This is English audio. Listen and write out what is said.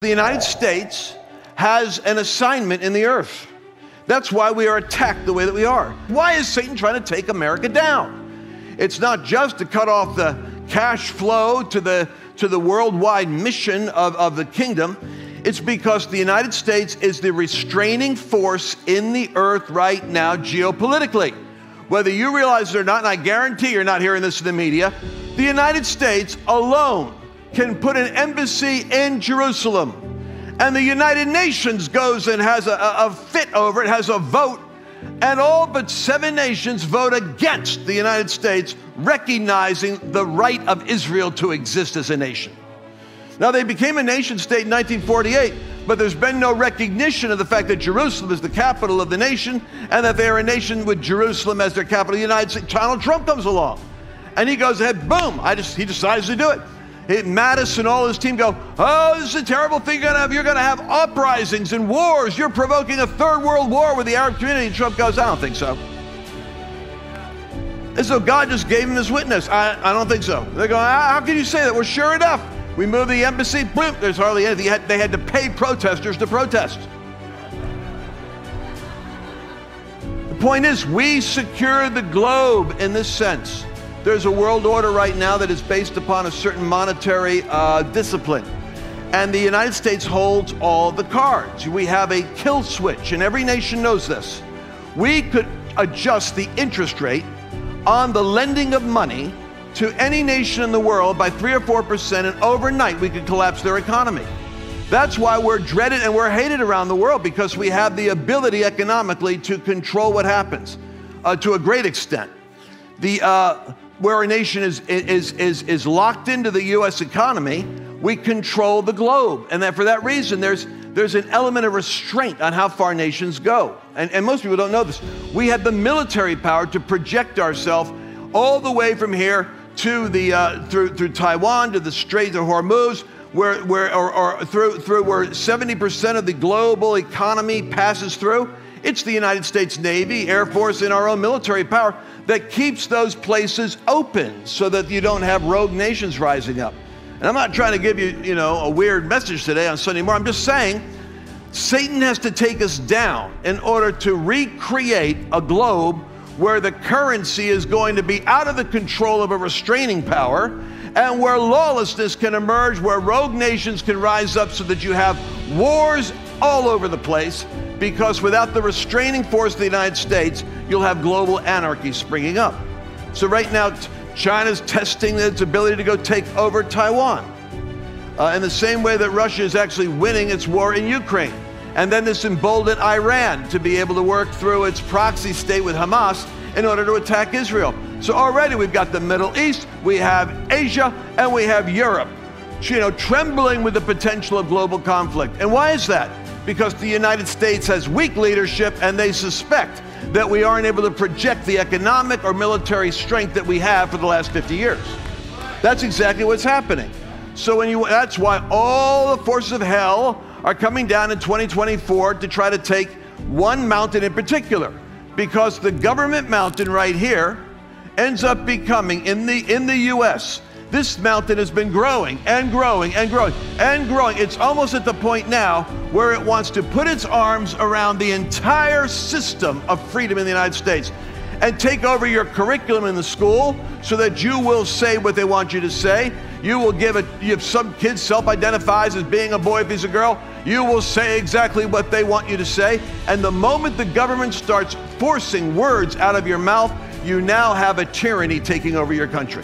The United States has an assignment in the earth. That's why we are attacked the way that we are. Why is Satan trying to take America down? It's not just to cut off the cash flow to the worldwide mission of the kingdom. It's because the United States is the restraining force in the earth right now geopolitically. Whether you realize it or not, and I guarantee you're not hearing this in the media, the United States alone can put an embassy in Jerusalem. And the United Nations goes and has a fit over it, has a vote, and all but 7 nations vote against the United States recognizing the right of Israel to exist as a nation. Now, they became a nation state in 1948, but there's been no recognition of the fact that Jerusalem is the capital of the nation and that they are a nation with Jerusalem as their capital. The United States, Donald Trump comes along and he goes ahead, boom, he decides to do it. Mattis and all his team go, oh, this is a terrible thing you're going to have uprisings and wars. You're provoking a third world war with the Arab community. And Trump goes, I don't think so. And so God just gave him his witness. I don't think so. They go, how can you say that? Well, sure enough, we moved the embassy, boom, there's hardly anything. They had to pay protesters to protest. The point is, we secure the globe in this sense. There's a world order right now that is based upon a certain monetary discipline. And the United States holds all the cards. We have a kill switch, and every nation knows this. We could adjust the interest rate on the lending of money to any nation in the world by 3 or 4%, and overnight we could collapse their economy. That's why we're dreaded and we're hated around the world, because we have the ability economically to control what happens to a great extent. Where a nation is locked into the U.S. economy, we control the globe. And that for that reason, there's an element of restraint on how far nations go. And most people don't know this. We have the military power to project ourselves all the way from here to through Taiwan to the Strait of Hormuz, where 70% of the global economy passes through. It's the United States Navy, Air Force, and our own military power that keeps those places open so that you don't have rogue nations rising up. And I'm not trying to give you, a weird message today on Sunday morning. I'm just saying Satan has to take us down in order to recreate a globe where the currency is going to be out of the control of a restraining power, and where lawlessness can emerge, where rogue nations can rise up so that you have wars all over the place. Because without the restraining force of the United States, you'll have global anarchy springing up. So right now, China's testing its ability to go take over Taiwan, in the same way that Russia is actually winning its war in Ukraine. And then this emboldened Iran to be able to work through its proxy state with Hamas in order to attack Israel. So already we've got the Middle East, we have Asia, and we have Europe, trembling with the potential of global conflict. And why is that? Because the United States has weak leadership, and they suspect that we aren't able to project the economic or military strength that we have for the last 50 years. That's exactly what's happening. So that's why all the forces of hell are coming down in 2024 to try to take one mountain in particular, because the government mountain right here ends up becoming, in the U.S., this mountain has been growing and growing and growing and growing. It's almost at the point now where it wants to put its arms around the entire system of freedom in the United States and take over your curriculum in the school so that you will say what they want you to say. You will if some kid self-identifies as being a boy if he's a girl, you will say exactly what they want you to say. And the moment the government starts forcing words out of your mouth, you now have a tyranny taking over your country.